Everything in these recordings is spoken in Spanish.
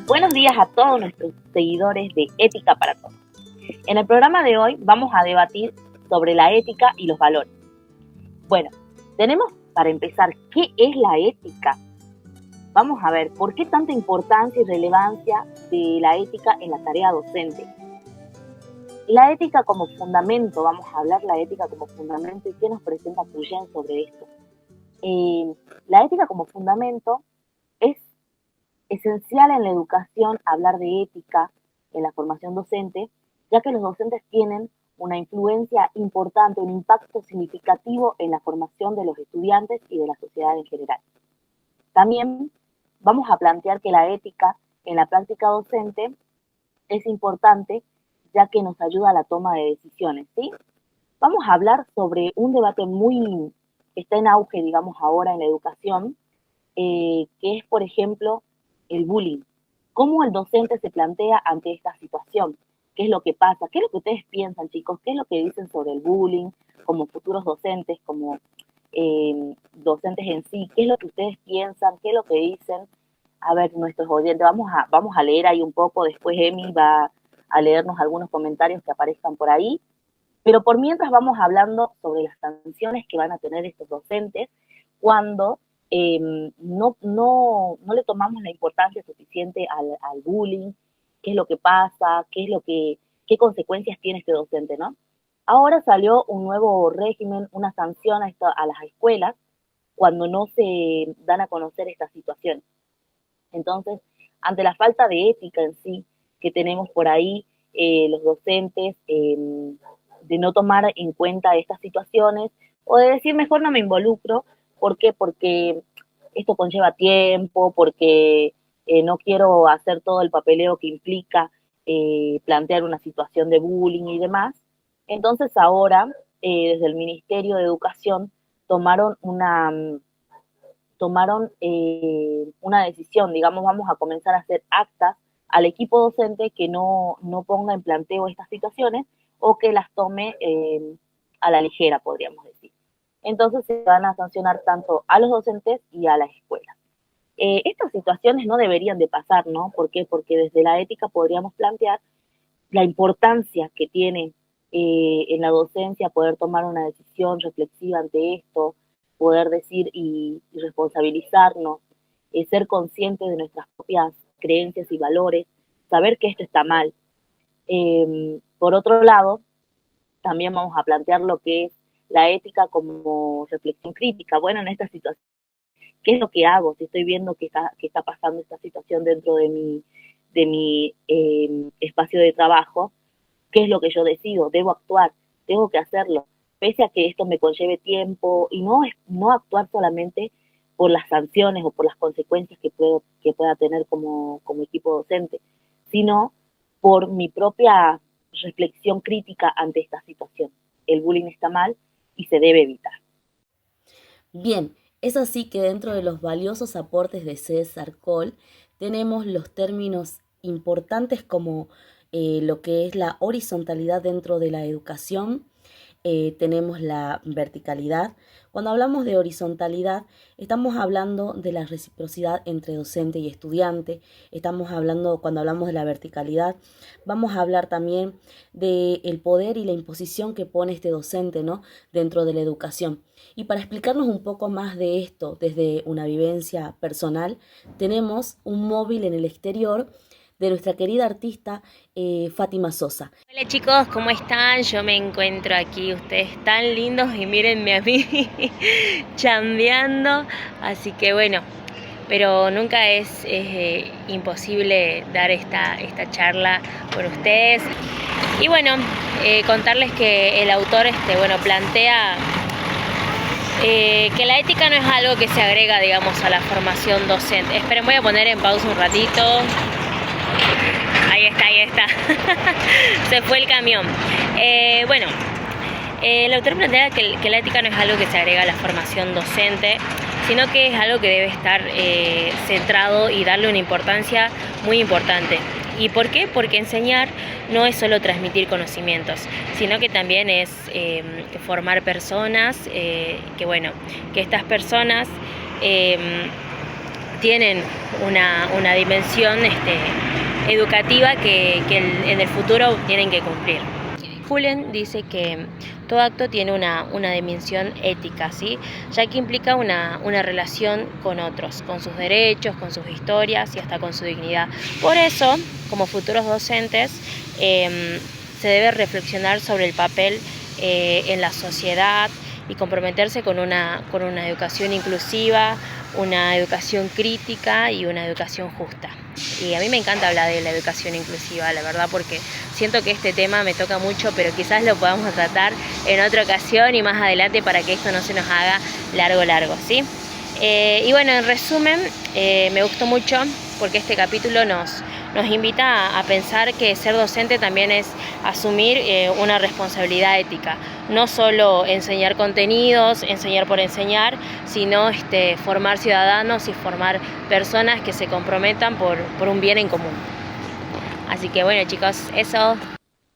Buenos días a todos nuestros seguidores de Ética para Todos. En el programa de hoy vamos a debatir sobre la ética y los valores. Bueno, tenemos para empezar, ¿qué es la ética? Vamos a ver, ¿por qué tanta importancia y relevancia de la ética en la tarea docente? La ética como fundamento, vamos a hablar la ética como fundamento y qué nos presenta Puyen sobre esto. La ética como fundamento es esencial en la educación hablar de ética en la formación docente, ya que los docentes tienen una influencia importante, un impacto significativo en la formación de los estudiantes y de la sociedad en general. También vamos a plantear que la ética en la práctica docente es importante, ya que nos ayuda a la toma de decisiones, ¿sí? Vamos a hablar sobre un debate que está en auge, digamos, ahora en la educación, que es, por ejemplo, el bullying. ¿Cómo el docente se plantea ante esta situación? ¿Qué es lo que pasa? ¿Qué es lo que ustedes piensan, chicos? ¿Qué es lo que dicen sobre el bullying como futuros docentes, como docentes en sí? ¿Qué es lo que ustedes piensan? ¿Qué es lo que dicen? A ver, nuestros oyentes, vamos a leer ahí un poco, después Emi va a leernos algunos comentarios que aparezcan por ahí, pero por mientras vamos hablando sobre las sanciones que van a tener estos docentes cuando no le tomamos la importancia suficiente al bullying, qué es lo que pasa, qué consecuencias tiene este docente, ¿no? Ahora salió un nuevo régimen, una sanción a las escuelas cuando no se dan a conocer estas situaciones. Entonces, ante la falta de ética en sí que tenemos por ahí, los docentes, de no tomar en cuenta estas situaciones o de decir mejor no me involucro. ¿Por qué? Porque esto conlleva tiempo, porque no quiero hacer todo el papeleo que implica plantear una situación de bullying y demás. Entonces ahora, desde el Ministerio de Educación, tomaron una decisión, digamos, vamos a comenzar a hacer actas al equipo docente que no ponga en planteo estas situaciones o que las tome a la ligera, podríamos decir. Entonces se van a sancionar tanto a los docentes y a las escuelas. Estas situaciones no deberían de pasar, ¿no? ¿Por qué? Porque desde la ética podríamos plantear la importancia que tiene en la docencia poder tomar una decisión reflexiva ante esto, poder decir y responsabilizarnos, ser conscientes de nuestras propias creencias y valores, saber que esto está mal. Por otro lado, también vamos a plantear lo que es la ética como reflexión crítica. Bueno, en esta situación, ¿qué es lo que hago? Si estoy viendo que está pasando esta situación dentro de mi espacio de trabajo, ¿qué es lo que yo decido? Debo actuar, tengo que hacerlo, pese a que esto me conlleve tiempo, y no actuar solamente por las sanciones o por las consecuencias que pueda tener como equipo docente, sino por mi propia reflexión crítica ante esta situación. El bullying está mal y se debe evitar. Bien, es así que dentro de los valiosos aportes de César Coll tenemos los términos importantes como lo que es la horizontalidad dentro de la educación, tenemos la verticalidad. Cuando hablamos de horizontalidad, estamos hablando de la reciprocidad entre docente y estudiante. Cuando hablamos de la verticalidad, vamos a hablar también del poder y la imposición que pone este docente, ¿no?, dentro de la educación. Y para explicarnos un poco más de esto desde una vivencia personal, tenemos un móvil en el exterior de nuestra querida artista Fátima Sosa. Hola chicos, ¿cómo están? Yo me encuentro aquí, ustedes tan lindos y mírenme a mí chambeando, así que bueno, pero nunca es imposible dar esta charla con ustedes. Y bueno, contarles que el autor plantea que la ética no es algo que se agrega, digamos, a la formación docente. Esperen, voy a poner en pausa un ratito. Ahí está. Se fue el camión. El autor plantea que la ética no es algo que se agrega a la formación docente, sino que es algo que debe estar centrado y darle una importancia muy importante. ¿Y por qué? Porque enseñar no es solo transmitir conocimientos, sino que también es formar personas, que estas personas tienen una dimensión educativa que en el futuro tienen que cumplir. Julen dice que todo acto tiene una dimensión ética, ¿sí? Ya que implica una relación con otros, con sus derechos, con sus historias y hasta con su dignidad. Por eso, como futuros docentes, se debe reflexionar sobre el papel en la sociedad y comprometerse con una educación inclusiva, una educación crítica y una educación justa. Y a mí me encanta hablar de la educación inclusiva, la verdad, porque siento que este tema me toca mucho, pero quizás lo podamos tratar en otra ocasión y más adelante para que esto no se nos haga largo, ¿sí? Y bueno, en resumen, me gustó mucho porque este capítulo nos invita a pensar que ser docente también es asumir una responsabilidad ética. No solo enseñar contenidos, enseñar por enseñar, sino formar ciudadanos y formar personas que se comprometan por un bien en común. Así que bueno, chicos, eso.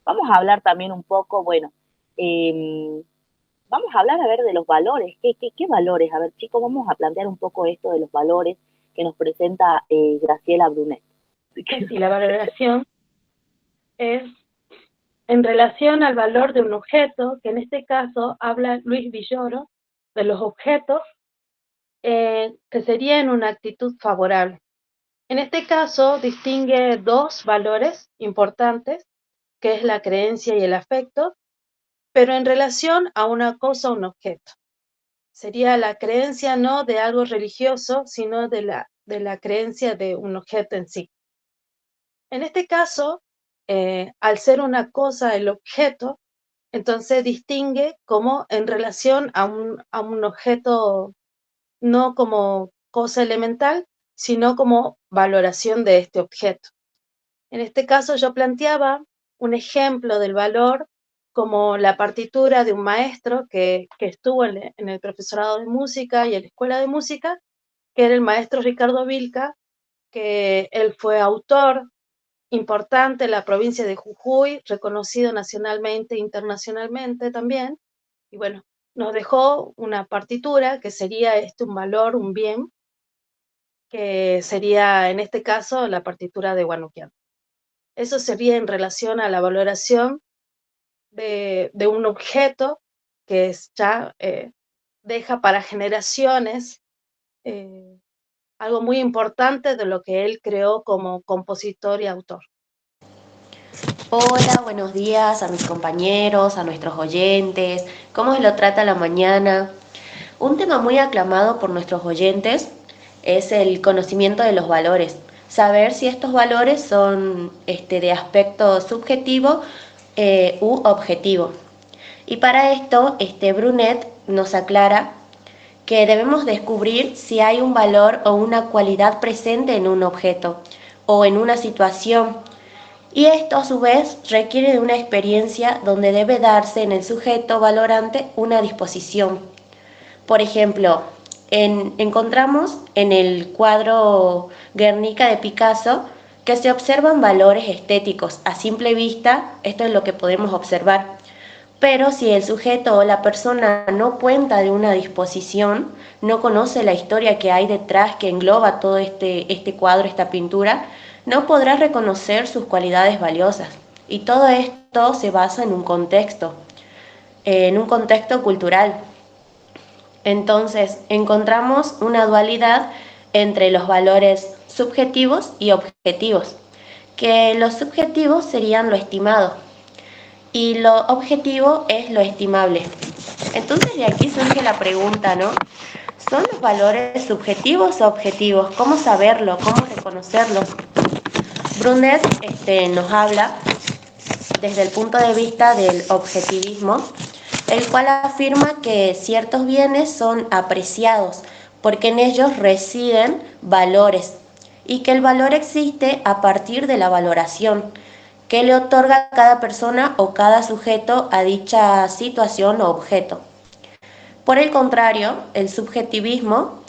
Vamos a hablar también un poco, bueno, vamos a hablar a ver de los valores. ¿Qué valores? A ver, chicos, vamos a plantear un poco esto de los valores que nos presenta Graciela Brunet. Sí, la valoración es en relación al valor de un objeto, que en este caso habla Luis Villoro de los objetos que serían una actitud favorable. En este caso distingue dos valores importantes, que es la creencia y el afecto, pero en relación a una cosa o un objeto. Sería la creencia no de algo religioso, sino de la creencia de un objeto en sí. En este caso, al ser una cosa el objeto, entonces distingue como en relación a un objeto, no como cosa elemental, sino como valoración de este objeto. En este caso yo planteaba un ejemplo del valor como la partitura de un maestro que estuvo en el profesorado de música y en la escuela de música, que era el maestro Ricardo Vilca, que él fue autor importante en la provincia de Jujuy, reconocido nacionalmente e internacionalmente también, y bueno, nos dejó una partitura que sería un valor, un bien, que sería en este caso la partitura de Huánuco. Eso sería en relación a la valoración de un objeto que ya deja para generaciones algo muy importante de lo que él creó como compositor y autor. Hola, buenos días a mis compañeros, a nuestros oyentes. ¿Cómo se lo trata la mañana? Un tema muy aclamado por nuestros oyentes es el conocimiento de los valores. Saber si estos valores son de aspecto subjetivo u objetivo. Y para esto, Brunet nos aclara que debemos descubrir si hay un valor o una cualidad presente en un objeto o en una situación. Y esto a su vez requiere de una experiencia donde debe darse en el sujeto valorante una disposición. Por ejemplo, encontramos en el cuadro Guernica de Picasso que se observan valores estéticos. A simple vista, esto es lo que podemos observar. Pero si el sujeto o la persona no cuenta de una disposición, no conoce la historia que hay detrás que engloba todo este cuadro, esta pintura, no podrá reconocer sus cualidades valiosas. Y todo esto se basa en un contexto cultural. Entonces, encontramos una dualidad entre los valores subjetivos y objetivos, que los subjetivos serían lo estimado y lo objetivo es lo estimable. Entonces de aquí surge la pregunta, ¿no? ¿Son los valores subjetivos o objetivos? ¿Cómo saberlo? ¿Cómo reconocerlos? Brunet nos habla desde el punto de vista del objetivismo, el cual afirma que ciertos bienes son apreciados porque en ellos residen valores y que el valor existe a partir de la valoración que le otorga cada persona o cada sujeto a dicha situación o objeto. Por el contrario, el subjetivismo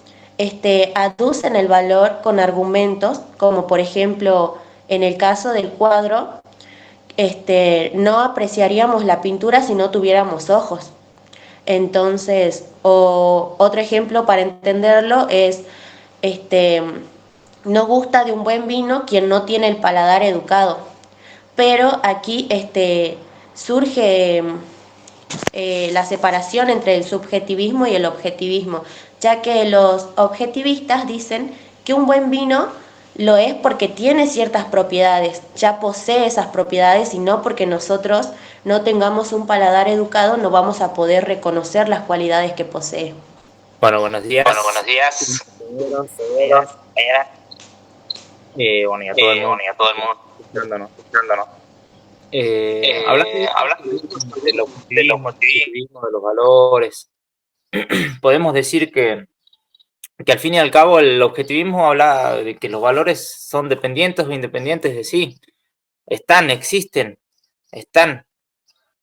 aduce en el valor con argumentos, como por ejemplo en el caso del cuadro, no apreciaríamos la pintura si no tuviéramos ojos. Entonces, otro ejemplo para entenderlo es este, no gusta de un buen vino quien no tiene el paladar educado. Pero aquí surge la separación entre el subjetivismo y el objetivismo, ya que los objetivistas dicen que un buen vino lo es porque tiene ciertas propiedades, ya posee esas propiedades, y no porque nosotros no tengamos un paladar educado no vamos a poder reconocer las cualidades que posee. Bueno, buenos días. Buenos días. Compañeros. Bueno, y a todo el mundo Escuchándonos. Hablando del objetivismo, de los valores, podemos decir que al fin y al cabo el objetivismo habla de que los valores son dependientes o independientes de sí. Existen.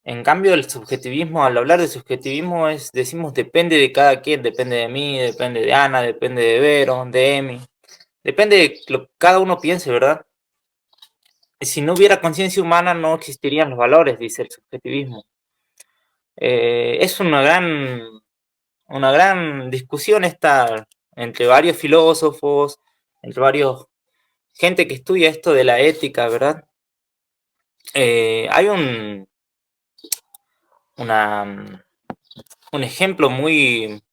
En cambio, el subjetivismo, al hablar de subjetivismo, decimos depende de cada quien, depende de mí, depende de Ana, depende de Vero, de Emi, depende de lo que cada uno piense, ¿verdad? Si no hubiera conciencia humana, no existirían los valores, dice el subjetivismo. Es una gran discusión esta entre varios filósofos, entre varios gente que estudia esto de la ética, ¿verdad? Hay un ejemplo muy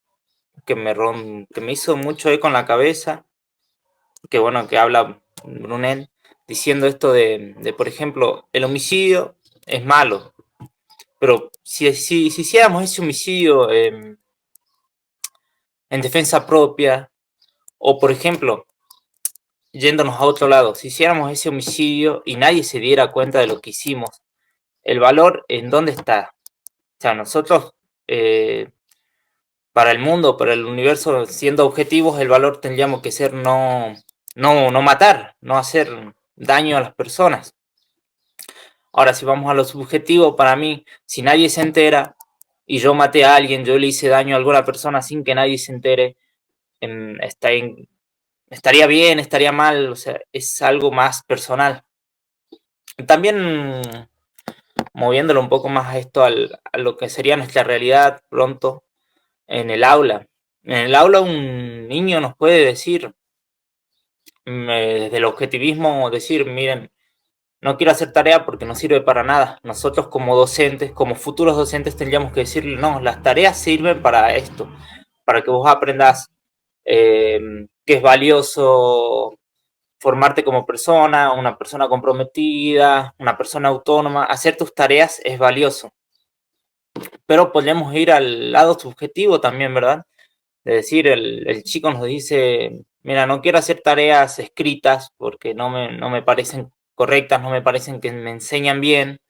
que me hizo mucho eco en la cabeza, que habla Brunel, diciendo esto de por ejemplo, el homicidio es malo, pero si hiciéramos ese homicidio en defensa propia, o por ejemplo, yéndonos a otro lado, si hiciéramos ese homicidio y nadie se diera cuenta de lo que hicimos, ¿el valor en dónde está? O sea, nosotros, para el mundo, para el universo, siendo objetivos, el valor tendríamos que ser no matar, no hacer daño a las personas. Ahora, si vamos a lo subjetivo, para mí, si nadie se entera y yo maté a alguien, yo le hice daño a alguna persona sin que nadie se entere, estaría bien, estaría mal, o sea, es algo más personal. También moviéndolo un poco más a esto, a lo que sería nuestra realidad pronto en el aula. En el aula un niño nos puede decir, desde el objetivismo, decir, miren, no quiero hacer tarea porque no sirve para nada. Nosotros como docentes, como futuros docentes, tendríamos que decirle, no, las tareas sirven para esto, para que vos aprendas que es valioso formarte como persona, una persona comprometida, una persona autónoma. Hacer tus tareas es valioso. Pero podemos ir al lado subjetivo también, ¿verdad? De decir, el chico nos dice, mira, no quiero hacer tareas escritas porque no me parecen correctas, no me parecen que me enseñan bien,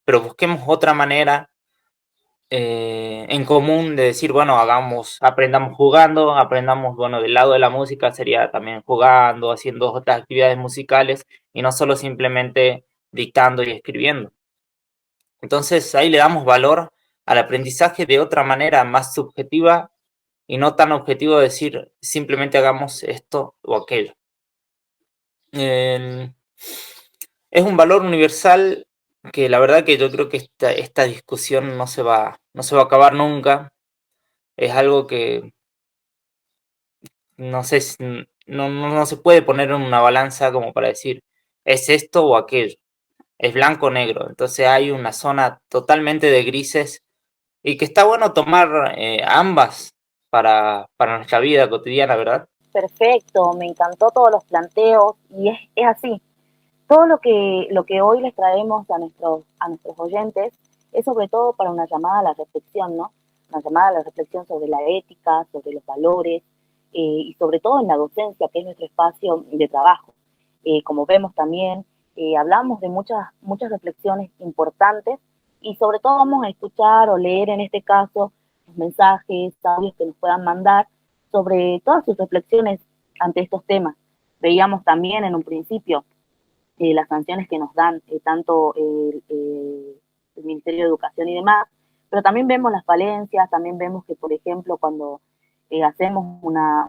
pero busquemos otra manera en común de decir, bueno, aprendamos jugando, aprendamos, bueno, del lado de la música sería también jugando, haciendo otras actividades musicales y no solo simplemente dictando y escribiendo. Entonces ahí le damos valor al aprendizaje de otra manera más subjetiva y no tan objetivo de decir simplemente hagamos esto o aquello. Es un valor universal que la verdad que yo creo que esta discusión no se va a acabar nunca. Es algo que no sé, no se puede poner en una balanza como para decir es esto o aquello. Es blanco o negro. Entonces hay una zona totalmente de grises y que está bueno tomar ambas para nuestra vida cotidiana, ¿verdad? Perfecto, me encantó todos los planteos y es así. Todo lo que hoy les traemos a nuestros oyentes es sobre todo para una llamada a la reflexión, ¿no? Una llamada a la reflexión sobre la ética, sobre los valores y sobre todo en la docencia, que es nuestro espacio de trabajo. Como vemos también, hablamos de muchas reflexiones importantes y sobre todo vamos a escuchar o leer en este caso los mensajes, audios que nos puedan mandar sobre todas sus reflexiones ante estos temas. Veíamos también en un principio las sanciones que nos dan tanto el Ministerio de Educación y demás, pero también vemos las falencias, también vemos que, por ejemplo, cuando hacemos una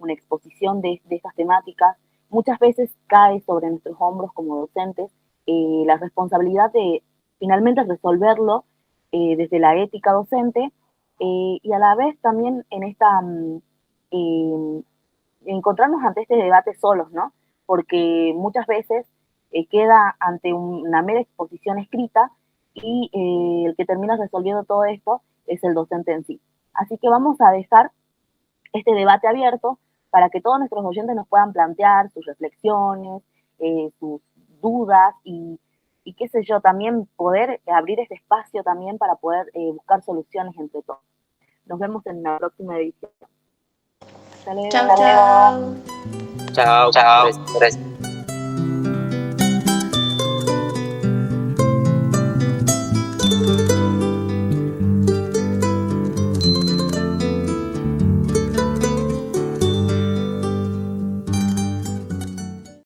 exposición de estas temáticas, muchas veces cae sobre nuestros hombros como docentes la responsabilidad de finalmente resolverlo desde la ética docente y a la vez también en esta encontrarnos ante este debate solos, ¿no? Porque muchas veces queda ante una mera exposición escrita y el que termina resolviendo todo esto es el docente en sí. Así que vamos a dejar este debate abierto para que todos nuestros oyentes nos puedan plantear sus reflexiones, sus dudas y qué sé yo, también poder abrir este espacio también para poder buscar soluciones entre todos. Nos vemos en la próxima edición. Hasta luego. Chao, chao. Chao. Chao. Gracias.